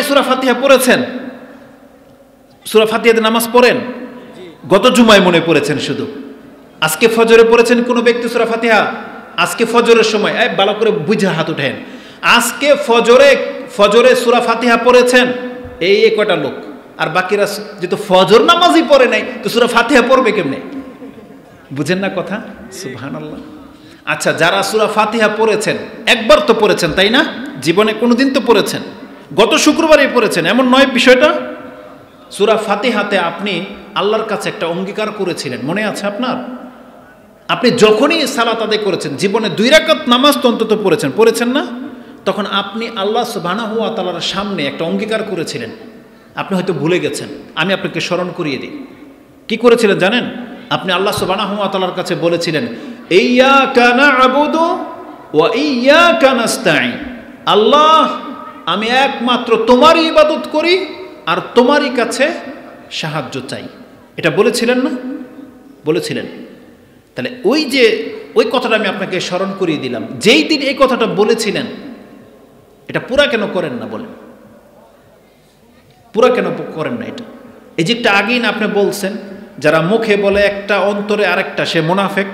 সূরা ফাতিহা পড়েছেন? সূরা ফাতিহাতে নামাজ পড়েন? গত জুমায় মনে পড়েছেন শুধু। আজকে ফজরে পড়েছেন কোনো ব্যক্তি সূরা ফাতিহা? আজকে ফজরের সময় ভালো করে বুঝে হাত উঠেন। আজকে ফজরে সূরা ফাতিহা পড়েছেন এই কয়টা লোক, আর বাকিরা যেহেতু ফজর নামাজই পড়ে নাই তো সূরা ফাতিহা পড়বে কেমনে? বুঝেন না কথা? সুবহানাল্লাহ। আচ্ছা, যারা সূরা ফাতিহা পড়েছেন, একবার তো পড়েছেন তাই না? জীবনে কোনোদিন তো পড়েছেন, গত শুক্রবারই পড়েছেন, এমন নয় বিষয়টা? সূরা ফাতিহাতে আপনি আল্লাহর কাছে একটা অঙ্গীকার করেছিলেন, মনে আছে আপনার? আপনি যখনই সালাত আদায় করেছেন, জীবনে 2 রাকাত নামাজ তো অন্তত পড়েছেন না? তখন আপনি আল্লাহ সুবহানাহু ওয়া তাআলার সামনে একটা অঙ্গীকার করেছিলেন। আপনি হয়তো ভুলে গেছেন, আমি আপনাকে স্মরণ করিয়ে দিই। কি করেছিলেন জানেন? আপনি আল্লাহ সুবহানাহু ওয়া তাআলার কাছে বলেছিলেন, ইয়্যাকা না'বুদু ওয়া ইয়্যাকা নাস্তাঈন। আল্লাহ, আমি একমাত্র তোমারই ইবাদত করি আর তোমারই কাছে সাহায্য চাই। এটা বলেছিলেন না? বলেছিলেন। তাহলে ওই কথাটা আমি আপনাকে স্মরণ করিয়ে দিলাম। যেই দিন এই কথাটা বলেছিলেন, এটা পুরা কেন করেন না বলেন? পুরা কেন করেন না? এটা এই যে একটা আগেই না আপনি বলছেন, যারা মুখে বলে একটা অন্তরে আরেকটা, সে মুনাফিক।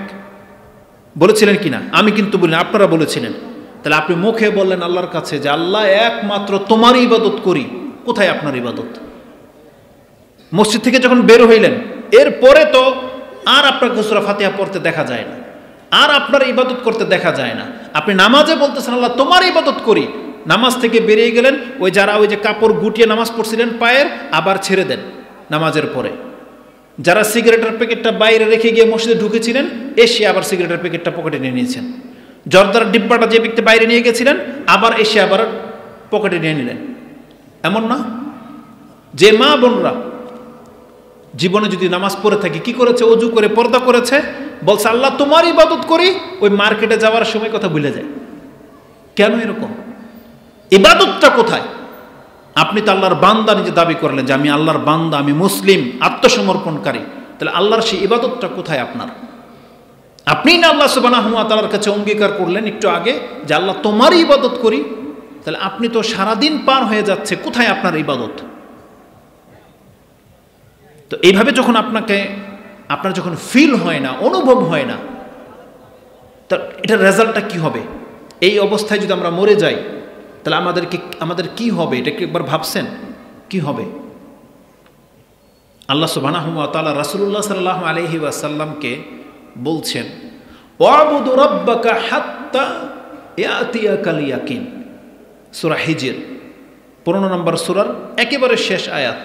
বলেছিলেন কিনা? আমি কিন্তু বলিনি, আপনারা বলেছিলেন। তাহলে আপনি মুখে বললেন আল্লাহর কাছে যে আল্লাহ একমাত্র তোমারই ইবাদত করি। কোথায় আপনার ইবাদত? মসজিদ থেকে যখন বের হইলেন এরপরে তো আর আপনাকে সূরা ফাতিহা পড়তে দেখা যায় না, আর আপনার ইবাদত করতে দেখা যায় না। আপনি নামাজে বলতেছেন আল্লাহ তোমার ইবাদত করি, নামাজ থেকে বেরিয়ে গেলেন, ওই যে কাপড় গুটিয়ে নামাজ পড়ছিলেন পায়ের, আবার ছেড়ে দেন নামাজের পরে। যারা সিগারেটের প্যাকেটটা বাইরে রেখে গিয়ে মসজিদে ঢুকেছিলেন, এসে আবার সিগারেটের প্যাকেটটা পকেটে নিয়ে নিয়েছেন। জর্দার ডিব্বাটা যে ব্যক্তি বাইরে নিয়ে গেছিলেন, আবার এসে আবার পকেটে নিয়ে নিলেন। এমন না? যে মা বোনরা জীবনে যদি নামাজ পড়ে থাকে, কি করেছে? অজু করে পর্দা করেছে, বলছে আল্লাহ তোমার ইবাদত করি, ওই মার্কেটে যাওয়ার সময় কথা ভুলে যায়। কেন এরকম? ইবাদতটা কোথায়? আপনি তো আল্লাহর বান্দা নিজে দাবি করলেন যে আমি আল্লাহর বান্দা, আমি মুসলিম, আত্মসমর্পণকারী। তাহলে আল্লাহর সেই ইবাদতটা কোথায় আপনার? আপনি না আল্লাহ সুবহানাহু ওয়া তাআলার কাছে অঙ্গীকার করলেন একটু আগে যে আল্লাহ তোমারই ইবাদত করি। তাহলে আপনি তো সারাদিন পার হয়ে যাচ্ছে, কোথায় আপনার ইবাদত? তো এইভাবে যখন আপনার যখন ফিল হয় না, অনুভব হয় না, তা এটার রেজাল্টটা কি হবে? এই অবস্থায় যদি আমরা মরে যাই তাহলে আমাদের কি হবে? এটা কি একবার ভাবছেন? কি হবে? আল্লাহ সুবহানাহু ওয়া তাআলা রাসূলুল্লাহ সাল্লাল্লাহু আলাইহি ওয়াসাল্লামকে বলছেন, ওয়াবুদু রাব্বাকা হাত্তা ইয়াতিয়াকাল ইয়াকিন। সূরা হিজর 15 নম্বর সূরার একেবারে শেষ আয়াত,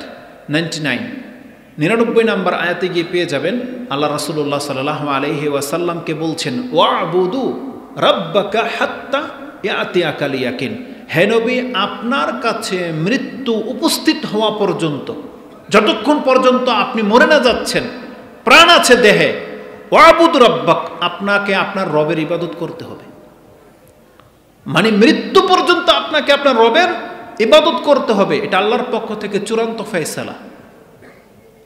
99 নম্বর আয়াতে গিয়ে পেয়ে যাবেন আল্লাহ রাসূলুল্লাহ সাল্লাল্লাহু আলাইহি ওয়াসাল্লামকে বলছেন, ওয়াবুদু রাব্বাকা হাত্তা ইয়াতিয়াকাল ইয়াকিন। হে নবী, আপনার কাছে মৃত্যু উপস্থিত হওয়া পর্যন্ত, যতক্ষণ পর্যন্ত আপনি মরে না যাচ্ছেন, প্রাণ আছে দেহে, ওয়াবুদ রাব্বাক, আপনাকে আপনার রবের ইবাদত করতে হবে। মানে মৃত্যু পর্যন্ত আপনাকে আপনার রবের ইবাদত করতে হবে। এটা আল্লাহর পক্ষ থেকে চূড়ান্ত ফয়সালা।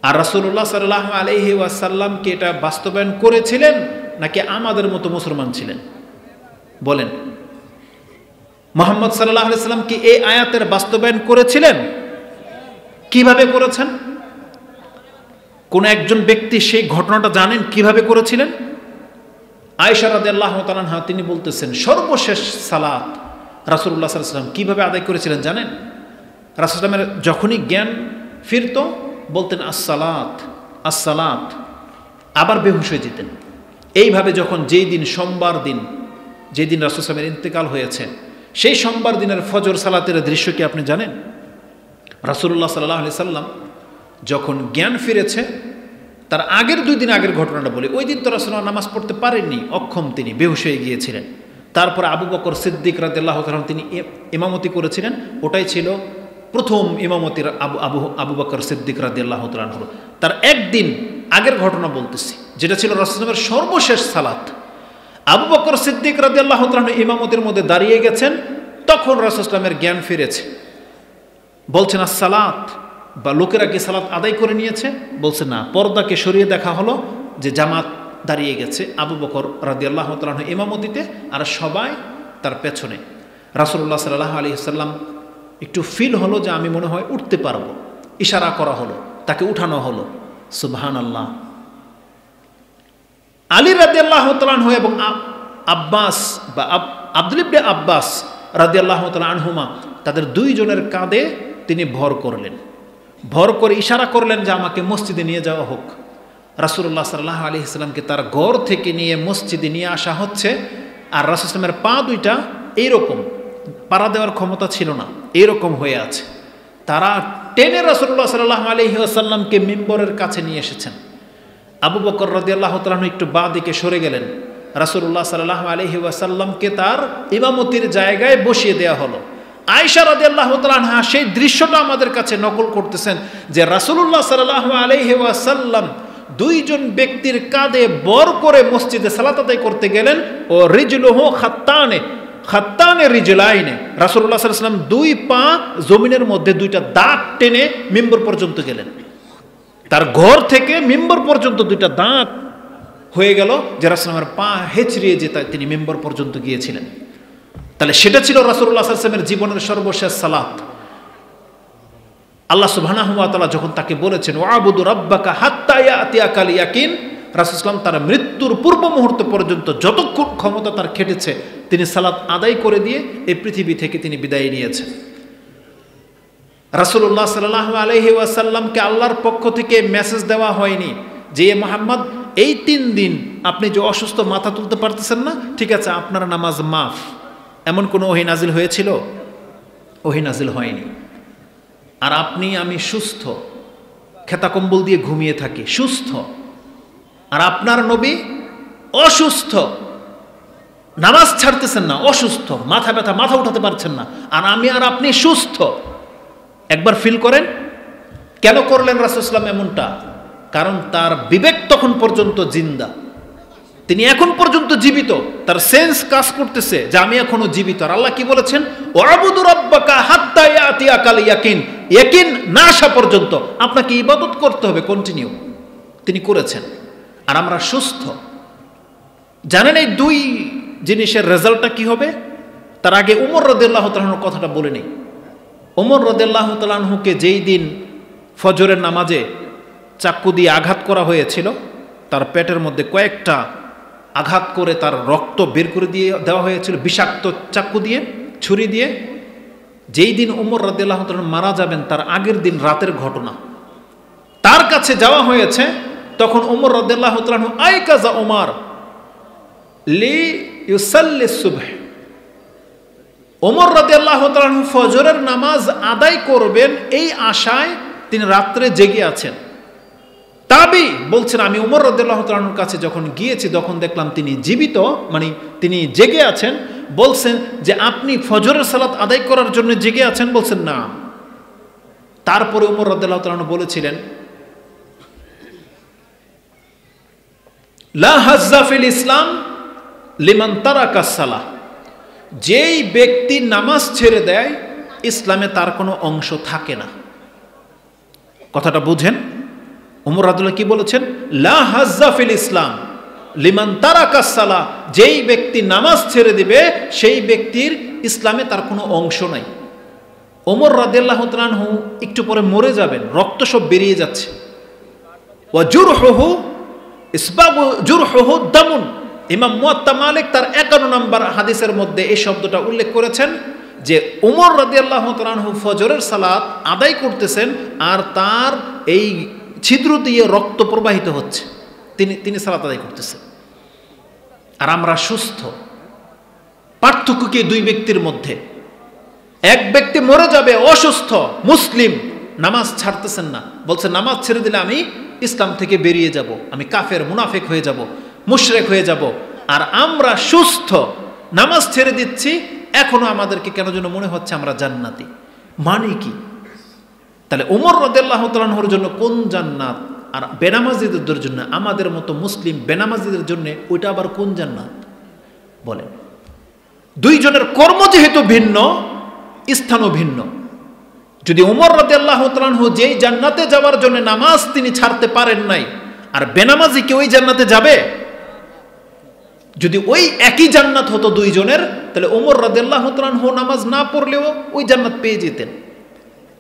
আর রাসূলুল্লাহ সাল্লাল্লাহু আলাইহি ওয়াসাল্লাম কি এটা বাস্তবায়ন করেছিলেন নাকি আমাদের মতো মুসলমান ছিলেন? বলেন। মুহাম্মদ সাল্লাল্লাহু আলাইহি ওয়াসাল্লাম কি এই আয়াতের বাস্তবায়ন করেছিলেন? কিভাবে করেছেন? কোন একজন ব্যক্তি সেই ঘটনাটা জানেন কিভাবে করেছিলেন? আয়েশা রাদিয়াল্লাহু তাআলা আনহা তিনি বলতেছেন, সর্বশেষ সালাত রাসূলুল্লাহ সাল্লাল্লাহু আলাইহি ওয়াসাল্লাম কিভাবে আদায় করেছিলেন জানেন? রাসূলুল্লাহ সাল্লাল্লাহু আলাইহি ওয়াসাল্লামের যখনই জ্ঞান ফিরত বলতেন আসসালাত আসসালাত, আবার বেহুশ হয়ে যেতেন। এইভাবে যখন যেই দিন সোমবার দিন, যেই দিন রাসূলুল্লাহ সাল্লাল্লাহু আলাইহি ওয়াসাল্লামের ইন্তেকাল হয়েছে, সেই সোমবার দিনের ফজর সালাতের দৃশ্য কি আপনি জানেন? রাসূলুল্লাহ সাল্লাল্লাহু আলাইহি ওয়াসাল্লাম যখন জ্ঞান ফিরেছে, তার আগের 2 দিন আগের ঘটনাটা বলি। ওই দিন তো রাসূলুল্লাহ নামাজ পড়তে পারেননি, অক্ষম, তিনি বেহুশ হয়ে গিয়েছিলেন। তারপরে আবু বকর সিদ্দিক রাদিয়াল্লাহু তাআলা তিনি ইমামতি করেছিলেন। ওটাই ছিল প্রথম ইমামতির আবু বকর সিদ্দিক রাদিয়াল্লাহু তাআলা। তার একদিন আগের ঘটনা বলতেছি, যেটা ছিল রাসূলের সর্বশেষ সালাত। আবু বকর সিদ্দিক রাদিয়াল্লাহু তাআলা ইমামতির মধ্যে দাঁড়িয়ে গেছেন, তখন রাসূলের জ্ঞান ফিরেছে। বলছেন আসসালাত, বা লোকেরা কি সালাত আদায় করে নিয়েছে? বলছে না। পর্দাকে সরিয়ে দেখা হলো যে জামাত দাঁড়িয়ে গেছে, আবু বকর রাদিয়াল্লাহু তাআলা ইমামতিতে, আর সবাই তার পেছনে। রাসূলুল্লাহ সাল্লাল্লাহু আলাইহি ওয়াসাল্লাম একটু ফিল হলো যে আমি মনে হয় উঠতে পারবো, ইশারা করা হলো, তাকে উঠানো হলো। সুবহানাল্লাহ। আলী রাদিয়াল্লাহু তাআলা আনহু এবং আব্বাস বা আব্দুল ইবনে আব্বাস রাদিয়াল্লাহু তাআলা আনহুমা, তাদের দুইজনের কাঁধে তিনি ভর করলেন, ভর করে ইশারা করলেন যে আমাকে মসজিদে নিয়ে যাওয়া হোক। রাসূলুল্লাহ সাল্লাল্লাহু আলাইহি সাল্লামকে তার ঘর থেকে নিয়ে মসজিদে নিয়ে আসা হচ্ছে, আর রাসূল সাল্লামের পা দুইটা এইরকম, পাড়া দেওয়ার ক্ষমতা ছিল না, এইরকম হয়ে আছে। তারা টেনে রাসূলুল্লাহ সাল্লাল্লাহু আলাইহি ওয়াসাল্লামকে মিম্বরের কাছে নিয়ে এসেছেন। আবু বকর রাদিয়াল্লাহু তাআলা একটু বাঁ দিকে সরে গেলেন, রাসূলুল্লাহ সাল্লাল্লাহু আলাইহি ওয়াসাল্লামকে তার ইমামতির জায়গায় বসিয়ে দেওয়া হলো। আয়েশা রাদিয়াল্লাহু তাআলা আনহা সেই দৃশ্যটা আমাদের কাছে নকল করতেছেন যে রাসূলুল্লাহ সাল্লাল্লাহু আলাইহি ওয়াসাল্লাম দুইজন ব্যক্তির কাঁধে বর করে মসজিদে সালাত আদায় করতে গেলেন। ও রিজলুহু খাত্তানে রিজলাইনে, রাসূলুল্লাহ সাল্লাল্লাহু আলাইহি ওয়াসাল্লাম দুই পা জমিনের মধ্যে দুইটা দাগ টেনে মিম্বর পর্যন্ত গেলেন। তার ঘর থেকে মিম্বর পর্যন্ত দুইটা দাগ হয়ে গেল, যে রাসূলের পা হেঁচড়িয়ে যে তিনি মিম্বর পর্যন্ত গিয়েছিলেন। তাহলে সেটা ছিল রাসূলুল্লাহ সাল্লাল্লাহু আলাইহি ওয়াসাল্লামের জীবনের সর্বশেষ সালাত। আল্লাহ সুবহানাহু ওয়া তাআলা যখন তাকে বলেছেন ওয়াবুদু রাব্বাকা হাত্তা ইয়াতিয়াকাল ইয়াকিন, রাসূল সাল্লাল্লাহু আলাইহি ওয়াসাল্লাম তার মৃত্যুর পূর্ব মুহূর্ত পর্যন্ত যতক্ষণ ক্ষমতা তার খেটেছে তিনি সালাত আদায় করে দিয়ে এই পৃথিবী থেকে তিনি বিদায় নিয়েছেন। রাসূলুল্লাহ সাল্লাল্লাহু আলাইহি ওয়াসাল্লামকে আল্লাহর পক্ষ থেকে মেসেজ দেওয়া হয়নি যে মুহাম্মদ এই 3 দিন আপনি যে অসুস্থ, মাথা তুলতে পারতেছেন না, ঠিক আছে আপনার নামাজ মাফ, এমন কোনো ওহী নাজিল হয়েছিল? ওহী নাজিল হয়নি। আর আপনি আমি সুস্থ, খেতা কম্বল দিয়ে ঘুমিয়ে থাকি, সুস্থ, আর আপনার নবী অসুস্থ, নামাজ ছাড়তেছেন না, অসুস্থ, মাথা ব্যথা, মাথা উঠাতে পারছেন না, আর আমি আর আপনি সুস্থ। একবার ফিল করেন কেন করলেন রাসূল সাল্লাল্লাহু আলাইহি ওয়াসাল্লাম এমনটা? কারণ তার বিবেক তখন পর্যন্ত জিন্দা, তিনি এখন পর্যন্ত জীবিত, তার সেন্স কাজ করতেছে যে আমি এখনো জীবিত। আর আল্লাহ কি বলেছেন? ওয়াবুদু রাব্বাকা হাত্তা ইয়াতিয়াকাল ইয়াকিন, ইয়াকিন না আসা পর্যন্ত আপনাকে ইবাদত করতে হবে, কন্টিনিউ। তিনি করেছেন, আর আমরা সুস্থ। জানেন এই দুই জিনিসের রেজাল্টটা কি হবে? তার আগে ওমর রাদিয়াল্লাহু তাআলা আনহুর কথাটা বলে নেই। ওমর রাদিয়াল্লাহু তাআলা আনহুকে যেই দিন ফজরের নামাজে চাকু দিয়ে আঘাত করা হয়েছিল, তার পেটের মধ্যে কয়েকটা আঘাত করে তার রক্ত বের করে দিয়ে দেওয়া হয়েছিল বিষাক্ত চাকু দিয়ে, ছুরি দিয়ে। যেই দিন ওমর রাদিয়াল্লাহু তাআলা মারা যাবেন তার আগের দিন রাতের ঘটনা, তার কাছে যাওয়া হয়েছে। তখন ওমর রাদিয়াল্লাহু তাআলা আইকাজা ওমর লি ইউসাল্লি সুবহ, ওমর রাদিয়াল্লাহু তাআলা ফজরের নামাজ আদায় করবেন এই আশায় তিনি রাত্রে জেগে আছেন। তাবি বলছেন আমি ওমর রাদিয়াল্লাহু তাআলার কাছে যখন গিয়েছি তখন দেখলাম তিনি জীবিত, মানে তিনি জেগে আছেন। বলছেন যে আপনি ফজরের সালাত আদায় করার জন্য জেগে আছেন? বলছেন না। তারপরে ওমর রাদিয়াল্লাহু তাআলা বলেছিলেন লা হাজ্জা ফিল ইসলাম লিমান তারাকা সালাহ, যেই ব্যক্তি নামাজ ছেড়ে দেয় ইসলামে তার কোনো অংশ থাকে না। কথাটা বুঝেন? ওমর রাদিয়াল্লাহু কি বলেছেন? লা হাজ্জা ফিল ইসলাম লিমান তারাকা সালাহ, যেই ব্যক্তি নামাজ ছেড়ে দিবে সেই ব্যক্তির ইসলামে তার কোনো অংশ নাই। ওমর রাদিয়াল্লাহু তাআলা আনহু একটু পরে মরে যাবেন, রক্ত সব বেরিয়ে যাচ্ছে। ওয়া জুরহুহু ইসবাবু জুরহুহু দামুন, ইমাম মুয়াত্তা মালিক তার 51 নম্বর হাদিসের মধ্যে এই শব্দটা উল্লেখ করেছেন যে ওমর রাদিয়াল্লাহু তাআলা আনহু ফজরের সালাত আদায় করতেছেন আর তার এই ছিদ্র দিয়ে রক্ত প্রবাহিত হচ্ছে, তিনি সালাত আদায় করতেছেন, আর আমরা সুস্থ। পার্থক্য কি দুই ব্যক্তির মধ্যে? এক ব্যক্তি মরে যাবে অসুস্থ, মুসলিম, নামাজ ছাড়তেছেন না, বলছে নামাজ ছেড়ে দিলে আমি ইসলাম থেকে বেরিয়ে যাব, আমি কাফের মুনাফিক হয়ে যাব, মুশরিক হয়ে যাব। আর আমরা সুস্থ, নামাজ ছেড়ে দিচ্ছি, এখনো আমাদেরকে কেন যেন মনে হচ্ছে আমরা জান্নাতি। মানে কি? তাহলে ওমর রাদিয়াল্লাহু তাআলা আনহুর জন্য কোন জান্নাত, আর বেনামাজিদের জন্য, আমাদের মতো মুসলিম বেনামাজিদের জন্য ওইটা আবার কোন জান্নাত? বলেন। দুইজনের কর্ম যেহেতু ভিন্ন, স্থানও ভিন্ন। যদি ওমর রাদিয়াল্লাহু তাআলা আনহু যেই জান্নাতে যাওয়ার জন্য নামাজ তিনি ছাড়তে পারেন নাই, আর বেনামাজি কি ওই জান্নাতে যাবে? যদি ওই একই জান্নাত হতো দুইজনের, তাহলে ওমর রাদিয়াল্লাহু তাআলা আনহু নামাজ না পড়লেও ওই জান্নাত পেয়ে যেতেন।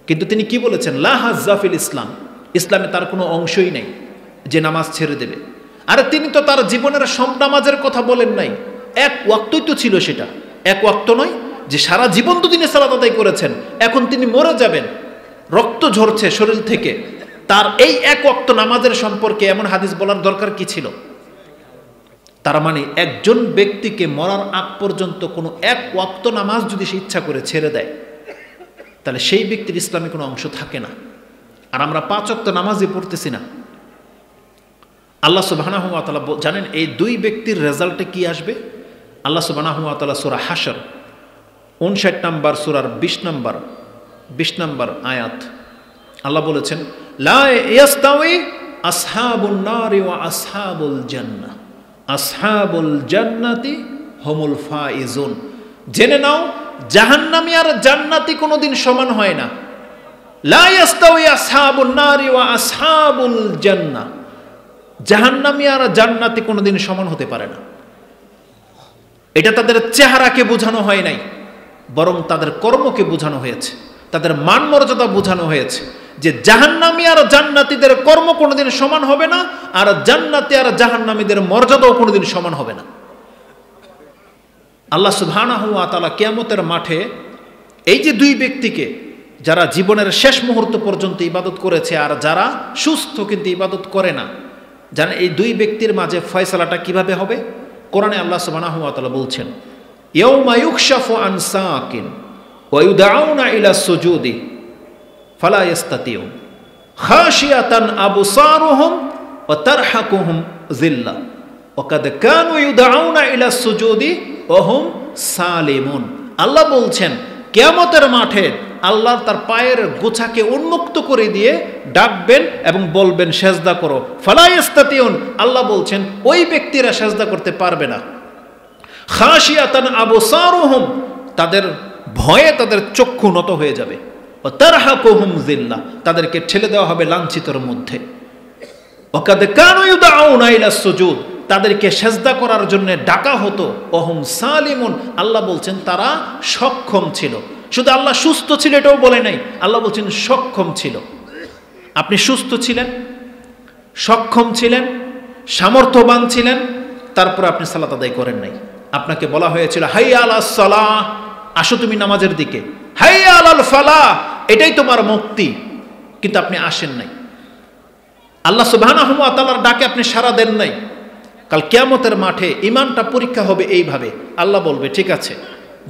কিন্তু তিনি কি বলেছেন? লা হাজ্জা ফিল ইসলাম, ইসলামে তার কোনো অংশই নেই যে নামাজ ছেড়ে দেবে। আরে তিনি তো তার জীবনের সব নামাজের কথা বলেন নাই, এক ওয়াক্তই তো ছিল সেটা। এক ওয়াক্ত নয় যে সারা জীবন তো তিনি সালাত আদায় করেছেন, এখন তিনি মরে যাবেন, রক্ত ঝরছে শরীর থেকে, তার এই এক ওয়াক্ত নামাজের সম্পর্কে এমন হাদিস বলার দরকার কি ছিল? তার মানে একজন ব্যক্তিকে মরার আগ পর্যন্ত কোনো এক ওয়াক্ত নামাজ যদি সে ইচ্ছা করে ছেড়ে দেয়, তাহলে সেই ব্যক্তির ইসলামে কোনো অংশ থাকে না। আর আমরা 5 ওয়াক্ত নামাজই পড়তেছি না। আল্লাহ সুবহানাহু ওয়া তাআলা জানেন এই দুই ব্যক্তির রেজাল্টে কি আসবে। আল্লাহ সুবহানাহু ওয়া তাআলা সূরা হাশর 59 নম্বর সূরার 20 নম্বর আয়াত আল্লাহ বলেছেন, লা ইয়াস্তাওয়ি আসহাবুন নারি ওয়া আসহাবুল জান্নাহ, আসহাবুল জান্নাতি হুমুল ফাইজুন। জেনে নাও জাহান্নামী আর জান্নাতি কোনোদিন সমান হয় না। লা ইয়াস্তাওয়ি আসহাবুন নারি ওয়া আসহাবুল জান্নাহ, জাহান্নামী আর জান্নাতি কোনোদিন সমান হতে পারে না। এটা তাদের চেহারাকে বোঝানো হয় নাই, বরং তাদের কর্মকে বোঝানো হয়েছে, তাদের মান মর্যাদা বোঝানো হয়েছে যে জাহান্নামী আর জান্নাতীদের কর্ম কোনোদিন সমান হবে না, আর জান্নাতি আর জাহান্নামীদের মর্যাদাও কোনোদিন সমান হবে না। আল্লাহ সুবহানাহু ওয়া তাআলা কিয়ামতের মাঠে এই যে দুই ব্যক্তিকে, যারা জীবনের শেষ মুহূর্ত পর্যন্ত ইবাদত করেছে আর যারা সুস্থ কিন্তু ইবাদত করে না, জানেন এই দুই ব্যক্তির মাঝে ফয়সালাটা কিভাবে হবে? কোরআনে আল্লাহ সুবহানাহু ওয়া তাআলা বলছেন, ইয়াউমা ইউকশাফু আন সাকিন ওয়া ইউদআউনা ইলা সুজুদি ফালা ইস্তাতিউন খাশিয়াতান আবসারুহুম ওয়া তারহাকুহুম যিল্লা ওয়া কাদ কানু ইউদআউনা ইলা সুজুদি ওয়া হুম সালিমুন। আল্লাহ বলছেন কিয়ামতের মাঠে আল্লাহ তার পায়ের গোছাকে উন্মুক্ত করে দিয়ে ডাকবেন এবং বলবেন সেজদা করো, ফালা ইস্তাতিউন। আল্লাহ বলছেন ওই ব্যক্তিরা সেজদা করতে পারবে না। খাশিয়াতান আবসারুহুম, তাদের ভয়ে তাদের চক্ষু নত হয়ে যাবে। ও তারহাকুহুম যিল্লা, তাদেরকে ঠেলে দেওয়া হবে লাঞ্ছিতর মধ্যে। ওয়াকাদ কানু ইউদআউনা ইলা সুজুদ, তাদেরকে সেজদা করার জন্য ডাকা হতো। ওহুম সালিমুন, আল্লাহ বলছেন তারা সক্ষম ছিল। শুধু আল্লাহ সুস্থ ছিল এটাও বলে নাই, আল্লাহ বলছেন সক্ষম ছিল। আপনি সুস্থ ছিলেন, সক্ষম ছিলেন, সামর্থ্যবান ছিলেন, তারপর আপনি সালাত আদায় করেন নাই। আপনাকে বলা হয়েছিল হাইয়া আলাস সালাহ, আসো তুমি নামাজের দিকে, হাইয়া আলাল ফালাহ, এটাই তোমার মুক্তি, কিন্তু আপনি আসেন নাই। আল্লাহ সুবহানাহু ওয়া তাআলার ডাকে আপনি সাড়া দেন নাই। কাল কিয়ামতের মাঠে ঈমানটা পরীক্ষা হবে এইভাবে। আল্লাহ বলবে ঠিক আছে,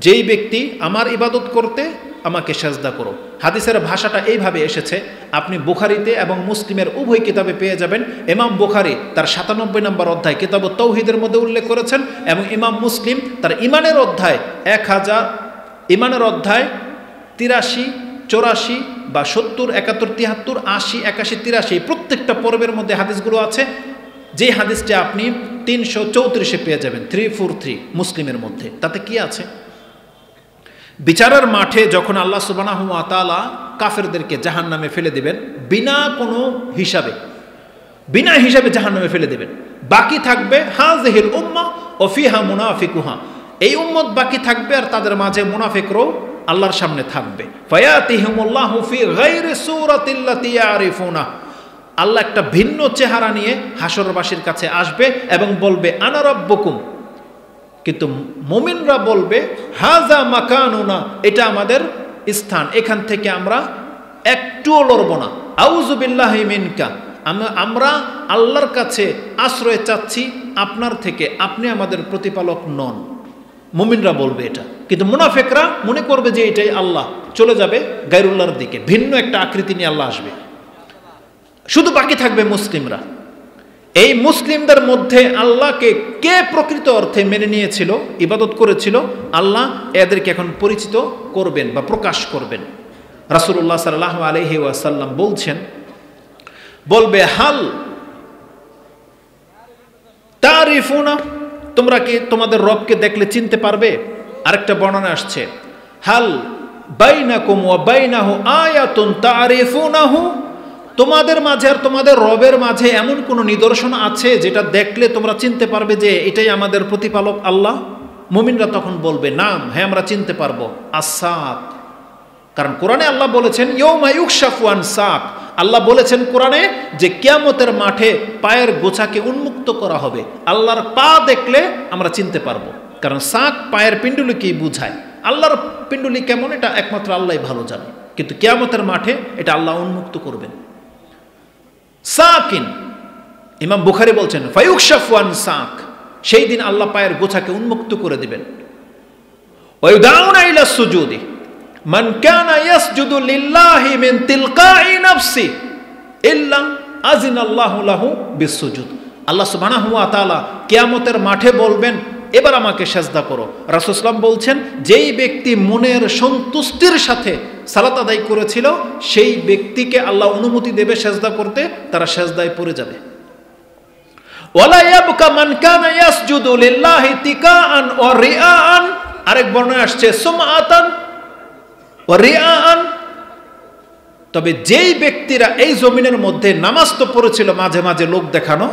যেই ব্যক্তি আমার ইবাদত করতে আমাকে সেজদা করো। হাদিসের ভাষাটা এইভাবে এসেছে, আপনি বুখারীতে এবং মুসলিমের উভয় কিতাবে পেয়ে যাবেন। ইমাম বুখারী তার 97 নম্বর অধ্যায় কিতাবুত তাওহীদের মধ্যে উল্লেখ করেছেন, এবং ইমাম মুসলিম তার ইমানের অধ্যায় 83, 84 বা 70, 71, 73, 80, 81, 83 প্রত্যেকটা পর্বের মধ্যে হাদিসগুলো আছে। যে হাদিসটা আপনি 334 পেয়ে যাবেন, 343 মুসলিমের মধ্যে। তাতে কি আছে? বিচারের মাঠে যখন আল্লাহ সুবহানাহু ওয়া তাআলা কাফেরদেরকে জাহান্নামে ফেলে দিবেন, বিনা হিসাবে জাহান্নামে ফেলে দিবেন, বাকি থাকবে হাযিহিল উম্মাহ ওয়া ফিহা মুনাফিকুহা, এই উম্মত বাকি থাকবে আর তাদের মাঝে মুনাফিকরাও আল্লাহর সামনে থাকবে। ফায়াতিহিমুল্লাহু ফি গায়রি সূরাতিল্লাতী ইয়ারিফুনা, আল্লাহ একটা ভিন্ন চেহারা নিয়ে হাসরবাসীর কাছে আসবে এবং বলবে আনা রাব্বুকুম, কিন্তু মুমিনরা বলবে হাযা মাকানুনা, এটা আমাদের স্থান, এখান থেকে আমরা একটুও লড়ব না। আউযু বিল্লাহি মিনকা, আমরা আল্লাহর কাছে আশ্রয় চাচ্ছি আপনার থেকে, আপনি আমাদের প্রতিপালক নন। মুমিনরা বলবে এটা, কিন্তু মুনাফিকরা মনে করবে যে এটাই আল্লাহ, চলে যাবে গায়রুল্লাহর দিকে, ভিন্ন একটা আকৃতি নিয়ে আল্লাহ আসবে। শুধু বাকি থাকবে মুসলিমরা। এই মুসলিমদের মধ্যে আল্লাহকে কে প্রকৃত অর্থে মেনে নিয়েছিল, ইবাদত করেছিল, আল্লাহ এদেরকে এখন পরিচিত করবেন বা প্রকাশ করবেন। রাসূলুল্লাহ সাল্লাল্লাহু আলাইহি ওয়াসাল্লাম বলছেন, বলবে হাল তারিফুনা, তোমরা কি তোমাদের রবকে দেখলে চিনতে পারবে? আরেকটা বর্ণনা আসছে, হাল বাইনাকুম ওয়া বাইনাহু আয়াতুন তারিফুনাহু, তোমাদের মাঝে আর তোমাদের রবের মাঝে এমন কোনো নিদর্শন আছে যেটা দেখলে তোমরা চিনতে পারবে যে এটাই আমাদের প্রতিপালক আল্লাহ? মুমিনরা তখন বলবে নাম, হ্যাঁ আমরা চিনতে পারবো, আস-সাক। কারণ কোরআনে আল্লাহ বলেছেন ইয়ৌমা ইউকশাফু আন সাক, আল্লাহ বলেছেন কোরআনে যে কিয়ামতের মাঠে পায়ের গোছাকে উন্মুক্ত করা হবে। আল্লাহর পা দেখলে আমরা চিনতে পারবো, কারণ সাক পায়ের পিণ্ডুলিকেই বুঝায়। আল্লাহর পিণ্ডুলি কেমন এটা একমাত্র আল্লাহই ভালো জানে, কিন্তু কিয়ামতের মাঠে এটা আল্লাহ উন্মুক্ত করবেন। সাকিন, ইমাম বুখারী বলছেন ফায়ুকশাফু আন সাক, সেই দিন আল্লাহ পায়ের গোছাকে উন্মুক্ত করে দিবেন। ওয়ায়ুদাউনা ইলা সুজুদি মান কানা ইয়াসজুদু লিল্লাহি মিন তিলকাই নাফসি ইল্লা আযিনাল্লাহু লাহু বিসসুজুদ। আল্লাহ সুবহানাহু ওয়া তাআলা কিয়ামতের মাঠে বলবেন এবার আমাকে সেজদা করো। রাসূল সাল্লাল্লাহু আলাইহি ওয়াসাল্লাম বলছেন যেই ব্যক্তি মনের সন্তুষ্টির সাথে সালাত আদায় করেছিল সেই ব্যক্তিকে আল্লাহ অনুমতি দেবে সেজদা করতে, তারা সেজদায় পড়ে যাবে। ওয়ালা ইয়াবকা মান কানা ইয়াসজুদু লিল্লাহি তিকাআন ওয়া রিআআন, আরেক বর্ণনায় আসছে সুমআতান ওয়া রিআআন। তবে যেই ব্যক্তিরা এই জমিনের মধ্যে নামাজ তো পড়েছিল মাঝে মাঝে লোক দেখানো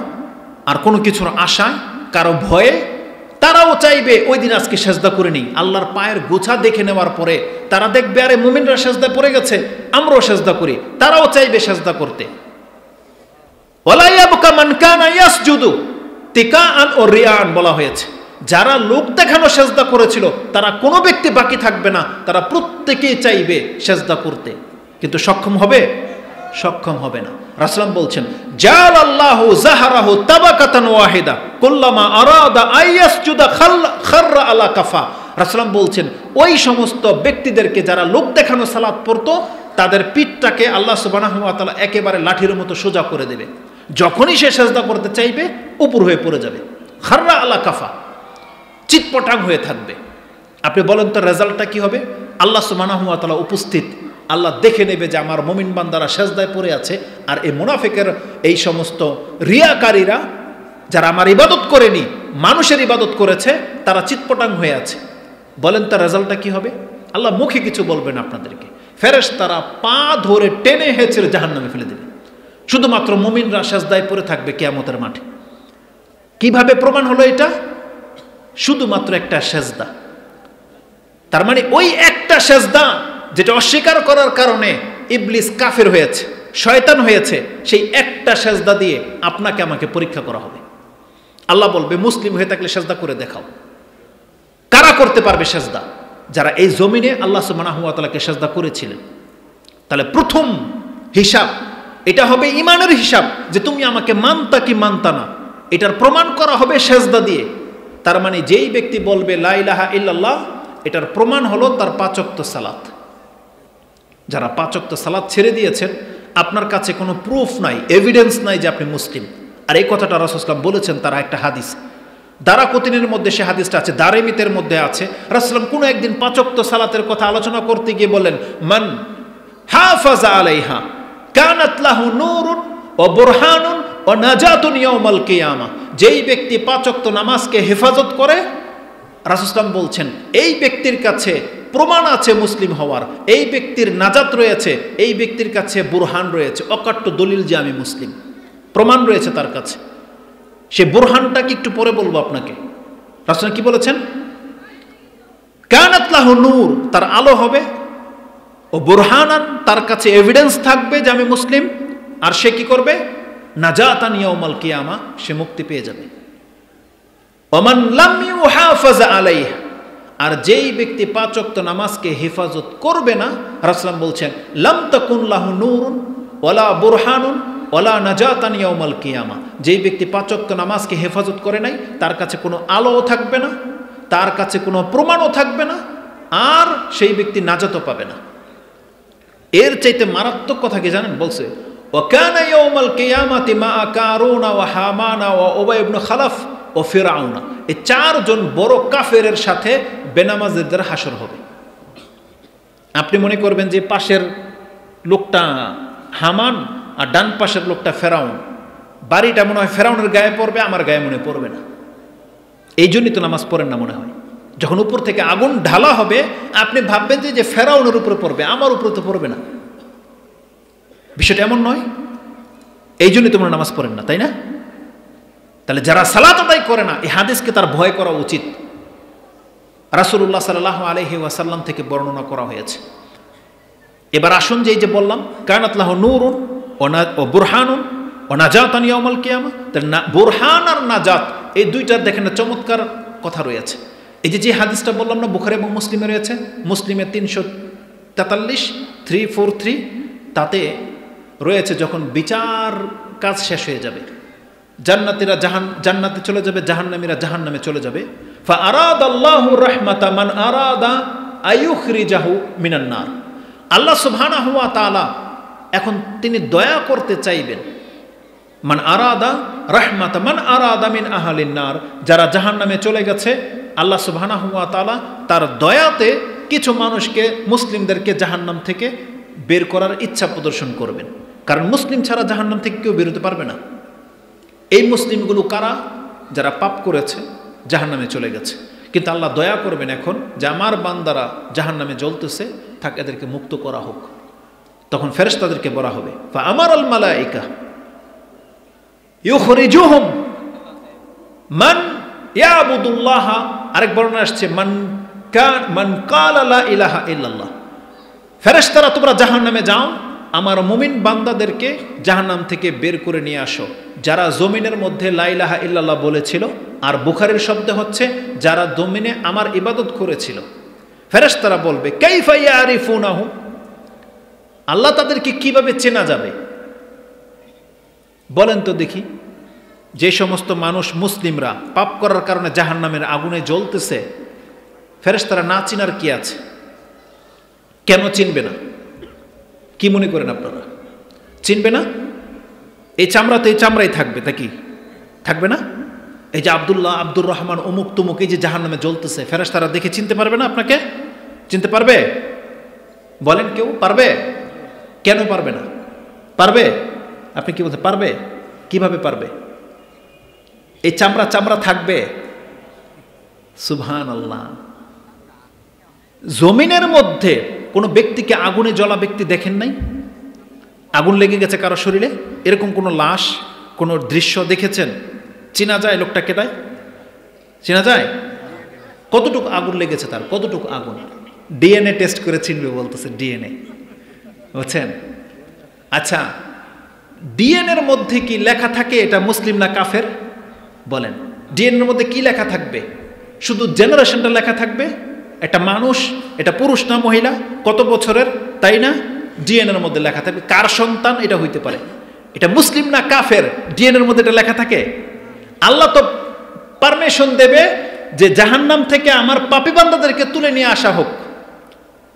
আর কোনো কিছুর আশায়, কারো ভয়ে, তারাও চাইবে ওই দিন আজকে সেজদা করে নিই। আল্লাহর পায়ের গোছা দেখে নেওয়ার পরে তারা দেখবে আরে মুমিনরা সেজদা পড়ে গেছে, আমরাও সেজদা করি, তারাও চাইবে সেজদা করতে। ওয়ালা ইয়াবকা মান কানা ইয়াসজুদু তিকাআন ও রিআআন বলা হয়েছে, যারা লোক দেখানো সেজদা করেছিল তারা কোনো ব্যক্তি বাকি থাকবে না, তারা প্রত্যেকেই চাইবে সেজদা করতে, কিন্তু সক্ষম হবে? সক্ষম হবে না। রাসূল বলছেন জালাল্লাহু যাহরাহু তাবাকাতান ওয়াহিদা কুল্লামা আরাদা আইয়াসজুদা খাররা আলা কাফা। রাসূল বলছেন ওই সমস্ত ব্যক্তিদেরকে যারা লোক দেখানো সালাত পড়তো তাদের পিঠটাকে আল্লাহ সুবহানাহু ওয়া তাআলা একেবারে লাঠির মতো সোজা করে দেবে। যখনই সে সেজদা করতে চাইবে উপর হয়ে পড়ে যাবে, খাররা আলা কাফা, চিৎপটাং হয়ে থাকবে। আপনি বলেন তো রেজাল্টটা কি হবে? আল্লাহ সুবহানাহু ওয়া তাআলা উপস্থিত, আল্লাহ দেখে নেবে যে আমার মুমিন বান্দারা সেজদায় পড়ে আছে, আর এই মুনাফিকের এই সমস্ত রিয়াকারীরা যারা আমার ইবাদত করেনি, মানুষের ইবাদত করেছে, তারা চিৎপটাং হয়ে আছে। বলেন তার রেজাল্টটা কি হবে? আল্লাহ মুখে কিছু বলবেন আপনাদেরকে, ফেরেশতারা পা ধরে টেনে হেঁচড়ে জাহান্নামে ফেলে দেবে, শুধুমাত্র মুমিনরা সেজদায় পড়ে থাকবে কিয়ামতের মাঠে। কিভাবে প্রমাণ হলো এটা? শুধুমাত্র একটা সেজদা। তার মানে ওই একটা সেজদা যেটা অস্বীকার করার কারণে ইবলিস কাফের হয়েছে, শয়তান হয়েছে, সেই একটা সেজদা দিয়ে আপনাকে আমাকে পরীক্ষা করা হবে। আল্লাহ বলবে মুসলিম হয়ে থাকলে সেজদা করে দেখাও। কারা করতে পারবে সেজদা? যারা এই জমিনে আল্লাহ সুবহানাহু ওয়া তাআলাকে সেজদা করেছিলেন। তাহলে প্রথম হিসাব এটা হবে ঈমানের হিসাব, যে তুমি আমাকে মানতা কি মানতা না, এটার প্রমাণ করা হবে সেজদা দিয়ে। তার মানে যেই ব্যক্তি বলবে লা ইলাহা ইল্লাল্লাহ, এটার প্রমাণ হলো তার 5 ওয়াক্ত সালাত। যারা 5 ওয়াক্ত সালাত ছেড়ে দিয়েছেন, আপনার কাছে কোনো প্রুফ নাই, এভিডেন্স নাই যে আপনি মুসলিম। আর এই কথাটা রাসূল সাল্লাল্লাহু আলাইহি ওয়াসাল্লাম বলেছেন, তারা একটা হাদিস দারাকুতিনের মধ্যে সে হাদিসটা আছে, দারিমিতের মধ্যে আছে। রাসূল সাল্লাল্লাহু কোনো একদিন 5 ওয়াক্ত সালাতের কথা আলোচনা করতে গিয়ে বলেন মান হাফাজা আলাইহা কানাত লাহু নূরুন ওয়া বুরহানুন ওয়া নাজাতুন ইয়াউমাল কিয়ামা। যেই ব্যক্তি 5 ওয়াক্ত নামাজকে হেফাজত করে, রাসূল সাল্লাল্লাহু আলাইহি ওয়াসাল্লাম বলছেন এই ব্যক্তির কাছে প্রমাণ আছে মুসলিম হওয়ার, এই ব্যক্তির নাজাত রয়েছে, এই ব্যক্তির কাছে বুরহান রয়েছে, অকাট্য দলিল যে আমি মুসলিম, প্রমাণ রয়েছে তার কাছে। সে বুরহানটা কি একটু পরে বলবো আপনাকে। রাসূল কি বলেছেন? কানাত লাহু নূর, তার আলো হবে, ও বুরহানান, তার কাছে এভিডেন্স থাকবে যে আমি মুসলিম। আর সে কি করবে? নাজাতান ইয়াউমাল কিয়ামা, সে মুক্তি পেয়ে যাবে। ওমান লাম ইউহাফাজ আলাইহা, আর যেই ব্যক্তি 5 ওয়াক্ত নামাজকে হেফাজত করবে না, রাসূল বলছেন লাম তাকুন লাহু নূরুন ওয়ালা বুরহানুন ওয়ালা নাজাতান ইয়াউমাল কিয়ামা। যেই ব্যক্তি 5 ওয়াক্ত নামাজকে হেফাজত করে নাই, তার কাছে কোনো আলোও থাকবে না, তার কাছে কোনো প্রমাণও থাকবে না, আর সেই ব্যক্তি নাজাতও পাবে না। এর চাইতে মারাত্মক কথা কি জানেন? বলছে ওয়া কানা ইয়াউমাল কিয়ামাতি মা কারুনা ওয়া হামানা ওয়া উবাই ইবনে খালাফ ও ফিরআউনা। এই 4 জন বড় কাফেরের সাথে বেনামাজিদের হাসর হবে। আপনি মনে করবেন যে পাশের লোকটা হামান আর ডান পাশের লোকটা ফেরাউন, বাড়িটা মনে হয় ফেরাউনের গায়ে পড়বে, আমার গায়ে মনে পড়বে না। এই জন্যই তো নামাজ পড়েন না মনে হয়। যখন উপর থেকে আগুন ঢালা হবে আপনি ভাববেন যে ফেরাউনের উপরে পড়বে, আমার উপরে তো পড়বে না। বিষয়টা এমন নয়। এই জন্যই তোমরা নামাজ পড়েন না, তাই না? তাহলে যারা সালাত আদায় করে না, এই হাদিসকে তার ভয় করা উচিত। রাসূলুল্লাহ সাল্লাল্লাহু আলাইহি ওয়াসাল্লাম থেকে বর্ণনা করা হয়েছে। এবার আসুন, যে বললাম কানাত লাহু নূরুন ও বুরহানুন ও নাজাতান ইয়াউমাল কিয়ামা, বুরহান আর নাজাত এই দুইটা দেখেন না চমৎকার কথা রয়েছে। এই যে হাদিসটা বললাম না, বুখারী এবং মুসলিমে রয়েছে, মুসলিমে 343 343, তাতে রয়েছে যখন বিচার কাজ শেষ হয়ে যাবে, জান্নাতীরা জান্নাতে চলে যাবে, জাহান্নামীরা জাহান্নামে চলে যাবে। ফা আরাদাল্লাহু রাহমাতা মান আরাদা আইয়ুখরিজাহু মিনান নার। আল্লাহ সুবহানাহু ওয়া তাআলা এখন তিনি দয়া করতে চাইবেন, মান আরাদা রাহমাতা মান আরাদা মিন আহলিন নার, যারা জাহান্নামে চলে গেছে আল্লাহ সুবহানাহু ওয়া তাআলা তার দয়াতে কিছু মানুষকে, মুসলিমদেরকে জাহান্নাম থেকে বের করার ইচ্ছা প্রদর্শন করবেন। কারণ মুসলিম ছাড়া জাহান্নাম থেকে কেউ বেরোতে পারবে না। এই মুসলিমগুলো কারা? যারা পাপ করেছে, জাহান্নামে চলে গেছে। কিন্তু আল্লাহ দয়া করবেন এখন যে আমার বান্দারা জাহান্নামে জ্বলতেছে, থাক এদেরকে মুক্ত করা হোক। তখন ফেরেশতাদেরকে বলা হবে ফা আমারাল মালাইকা ইউখরিজুহুম মান ইয়াবুদুল্লাহ। আরেক বর্ণনা আসছে মান ক্বালা লা ইলাহা ইল্লাল্লাহ। ফেরেশতারা তোমরা জাহান্নামে যাও, আমার মুমিন বান্দাদেরকে জাহান্নাম থেকে বের করে নিয়ে আসো, যারা জমিনের মধ্যে লা ইলাহা ইল্লাল্লাহ বলেছিল। আর বুখারীর শব্দ হচ্ছে যারা জমিনে আমার ইবাদত করেছিল। ফেরেশতারা বলবে কাইফা ইয়ারিফুনাহু, আল্লাহ তাদেরকে কিভাবে চেনা যাবে? বলেন তো দেখি, যে সমস্ত মানুষ মুসলিমরা পাপ করার কারণে জাহান্নামের আগুনে জ্বলতেছে, ফেরেশতারা না চিনার কি আছে? কেন চিনবে না? কি মনে করেন আপনারা? চিনবে না? এই চামড়া তো এই চামড়াই থাকবে, তা কি থাকবে না? এই যে আব্দুল্লাহ, আব্দুর রহমান, অমুক তুমুক, এই যে জাহান্নামে জ্বলতেছে, ফেরেশতারা দেখে চিনতে পারবে না? আপনাকে চিনতে পারবে? বলেন, কেউ পারবে? কেন পারবে না? পারবে? আপনি কি বলতে পারবে? কিভাবে পারবে? এই চামড়া চামড়া থাকবে। সুবহানাল্লাহ। জমিনের মধ্যে কোনো ব্যক্তিকে আগুনে জ্বলা ব্যক্তি দেখেন নাই? আগুন লেগে গেছে কারো শরীরে, এরকম কোনো লাশ, কোনো দৃশ্য দেখেছেন? চেনা যায় লোকটা কেটায়? চেনা যায়? কতটুকু আগুন লেগেছে তার, কতটুকু আগুন? ডিএনএ টেস্ট করে চিনবে বলতেছে, ডিএনএ, বুঝছেন? আচ্ছা, ডিএনএর মধ্যে কি লেখা থাকে এটা মুসলিম না কাফের? বলেন, ডিএনএর মধ্যে কি লেখা থাকবে? শুধু জেনারেশনটা লেখা থাকবে, এটা মানুষ, এটা পুরুষ না মহিলা, কত বছরের, তাই না? ডিএনএর মধ্যে লেখা থাকবে কার সন্তান এটা হইতে পারে। এটা মুসলিম না কাফের, ডিএনএর মধ্যে এটা লেখা থাকে। আল্লাহ তো পারমিশন দেবে যে জাহান্নাম থেকে আমার পাপী বান্দাদেরকে তুলে নিয়ে আসা হোক,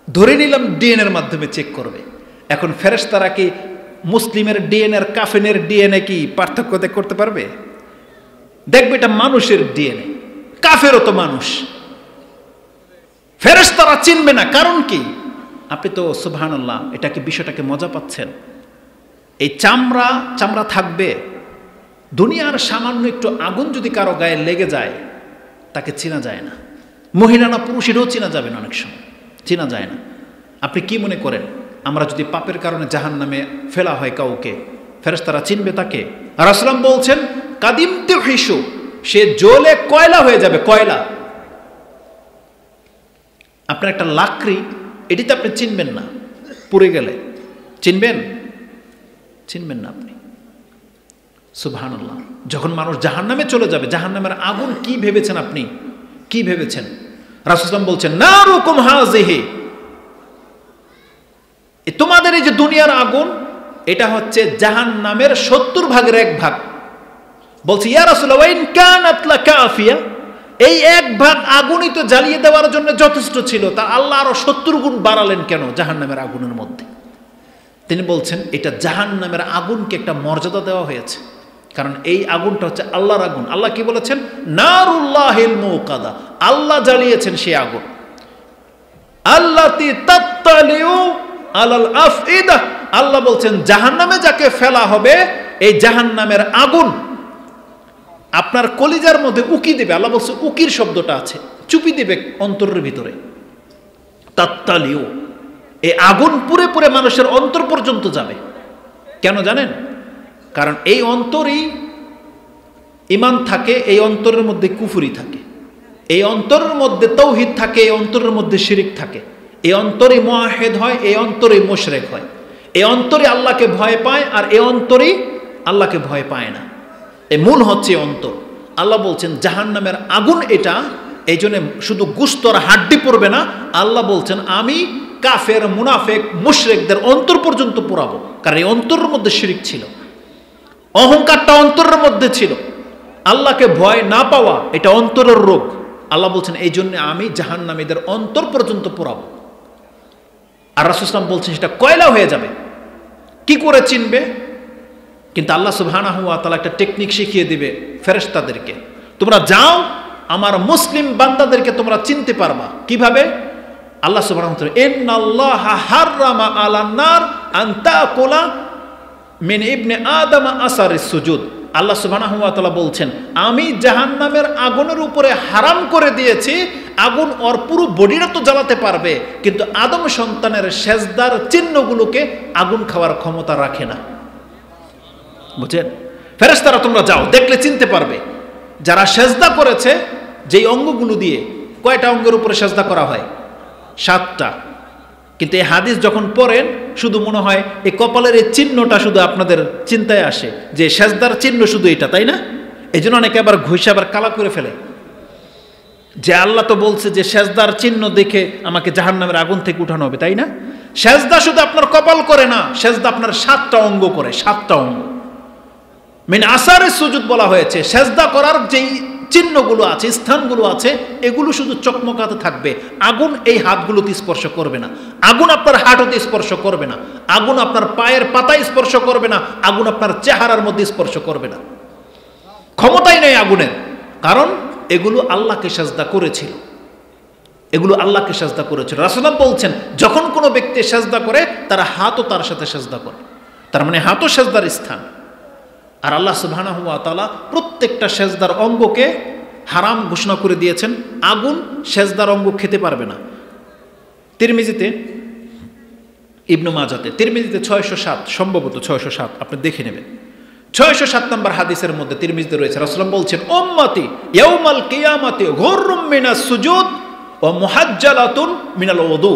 ধরে নিলাম ডিএনএর মাধ্যমে চেক করবে। এখন ফেরেশতারা কি মুসলিমের ডিএনএ আর কাফেরের ডিএনএ কি পার্থক্য করতে পারবে? দেখবে এটা মানুষের ডিএনএ, কাফেরও তো মানুষ। ফেরেশতারা চিনবে না, কারণ কি? আপনি তো সুবহানাল্লাহ, এটা কি বিষয়টাকে মজা পাচ্ছেন? এই চামড়া চামড়া থাকবে। দুনিয়ার সামান্য একটু আগুন যদি কারো গায়ে লেগে যায়, তাকে চেনা যায় না। মহিলা না পুরুষ এটাও চেনা যাবে না, অনেক সময় চেনা যায় না। আপনি কি মনে করেন, আমরা যদি পাপের কারণে জাহান্নামে ফেলা হয় কাউকে, ফেরেশতারা চিনবে তাকে? রাসূল বলছেন কাদিমতু হিসু, সে জ্বলে কয়লা হয়ে যাবে, কয়লা। আপনার একটা লাকড়ি, এটিতে আপনি চিনবেন না, পুড়ে গেলে চিনবেন? চিনবেন না আপনি। সুবহানাল্লাহ। যখন মানুষ জাহান্নামে চলে যাবে, জাহান্নামের আগুন কি ভেবেছেন আপনি? কি ভেবেছেন? রাসূল বলছেন নারুকুম হাযিহি, তোমাদের এই যে দুনিয়ার আগুন, এটা হচ্ছে জাহান্নামের 70 ভাগের 1 ভাগ। বলছে ইয়া রাসূলুল্লাহ ওয়া ইন কানাত লাকাফিয়া, এই 1 ভাগ আগুনই তো জ্বালিয়ে দেওয়ার জন্য যথেষ্ট ছিল, তা আল্লাহ আরো 70 গুণ বাড়ালেন কেন জাহান্নামের আগুনের মধ্যে? তিনি বলছেন এটা জাহান্নামের আগুনকে একটা মর্যাদা দেওয়া হয়েছে, কারণ এই আগুনটা হচ্ছে আল্লাহর আগুন। আল্লাহ কি বলেছেন? নারুল্লাহিল মুকাদা, আল্লাহ জ্বালিয়েছেন সেই আগুন। আল্লাতি তাত্তালিউ আলাল আফইদা, আল্লাহ বলছেন জাহান্নামে যাকে ফেলা হবে, এই জাহান্নামের আগুন আপনার কলিজার মধ্যে উকি দেবে। আল্লাহ বলছে উকির শব্দটা আছে, চুপি দেবে অন্তরের ভিতরে। তাত্তালিউ, এই আগুন পুরে পুরে মানুষের অন্তর পর্যন্ত যাবে। কেন জানেন? কারণ এই অন্তরেই ঈমান থাকে, এই অন্তরের মধ্যে কুফরি থাকে, এই অন্তরের মধ্যে তাওহীদ থাকে, এই অন্তরের মধ্যে শিরিক থাকে, এই অন্তরে মুআহিদ হয়, এই অন্তরে মুশরিক হয়, এই অন্তরে আল্লাহকে ভয় পায়, আর এই অন্তরে আল্লাহকে ভয় পায় না। এই মূল হচ্ছে অন্তর। আল্লাহ বলছেন জাহান্নামের আগুন এটা, এই জন্য শুধু গুস্তর হাড্ডি পড়বে না, আল্লাহ বলছেন আমি কাফের মুনাফেক মুশরিকদের অন্তর পর্যন্ত পোড়াবো। কারণ এই অন্তরের মধ্যে শিরিক ছিল, অহংকারটা অন্তরের মধ্যে ছিল, আল্লাহকে ভয় না পাওয়া এটা অন্তরের রোগ। আল্লাহ বলছেন এই জন্য আমি জাহান্নামীদের অন্তর পর্যন্ত পোড়াবো। আর রাসূল সাল্লাল্লাহু আলাইহি ওয়াসাল্লাম বলছেন সেটা কয়লা হয়ে যাবে। কি করে চিনবে? কিন্তু আল্লাহ সুবহানাহু ওয়া তাআলা একটা টেকনিক শিখিয়ে দিবে ফেরেশতাদেরকে, তোমরা যাও আমার মুসলিম বান্দাদেরকে তোমরা চিনতে পারবা। কিভাবে? আল্লাহ সুবহানাহু ওয়া তাআলা ইন্নাল্লাহা হাররামা আলান নার আন তাকুলা মিন ইবনে আদম আসারিস সুজুদ। আল্লাহ সুবহানাহু ওয়া তাআলা বলছেন আমি জাহান্নামের আগুনের উপরে হারাম করে দিয়েছি, আগুন ওর পুরো বডিটা তো জ্বালাতে পারবে, কিন্তু আদম সন্তানের সেজদার চিহ্নগুলোকে আগুন খাওয়ার ক্ষমতা রাখে না। বুঝছেন? ফেরেশতারা তোমরা যাও, দেখলে চিনতে পারবে যারা সেজদা করেছে যেই অঙ্গগুলো দিয়ে। কয়টা অঙ্গের উপরে সেজদা করা হয়? 7টা। কিন্তু এই হাদিস যখন পড়েন শুধু মনে হয় এই কপালের এই চিহ্নটা শুধু আপনাদের চিন্তায় আসে যে সেজদার চিহ্ন শুধু এটা, তাই না? এই জন্য অনেকে আবার ঘষে আবার কালা করে ফেলে যে আল্লাহ তো বলছে যে সেজদার চিহ্ন দেখে আমাকে জাহান্নামের আগুন থেকে উঠানো হবে, তাই না? সেজদা শুধু আপনার কপাল করে না, সেজদা আপনার 7টা অঙ্গ করে, 7টা অঙ্গ। মিন আসারিস সুজুদ বলা হয়েছে, সেজদা করার যেই চিহ্নগুলো আছে, স্থানগুলো আছে, এগুলো শুধু চকমকাতে থাকবে। আগুন এই হাতগুলোতে স্পর্শ করবে না, আগুন আপনার হাঁটুতে স্পর্শ করবে না, আগুন আপনার পায়ের পাতায় স্পর্শ করবে না, আগুন আপনার চেহারার মধ্যে স্পর্শ করবে না। ক্ষমতাই নেই আগুনের, কারণ এগুলো আল্লাহকে সেজদা করেছিল, এগুলো আল্লাহকে সেজদা করেছিল। রাসূলুল্লাহ বলছেন যখন কোনো ব্যক্তি সেজদা করে তার হাতও তার সাথে সেজদা করে, তার মানে হাতও সেজদার স্থান। আর আল্লাহ সুবহানাহু ওয়া তাআলা প্রত্যেকটা সেজদার অঙ্গকে হারাম ঘোষণা করে দিয়েছেন, আগুন সেজদার অঙ্গ খেতে পারবে না। তিরমিজিতে, ইবনে মাজাতে, তিরমিজিতে 607, সম্ভবত 607, আপনি দেখে নেবেন। 607 নম্বর হাদিসের মধ্যে তিরমিজিতে রয়েছে, রাসূলুল্লাহ বলছেন উম্মতি ইয়াউমাল কিয়ামাতি গুররুম মিনাস সুজুদ ওয়া মুহাজ্জালাতুন মিনাল ওযু।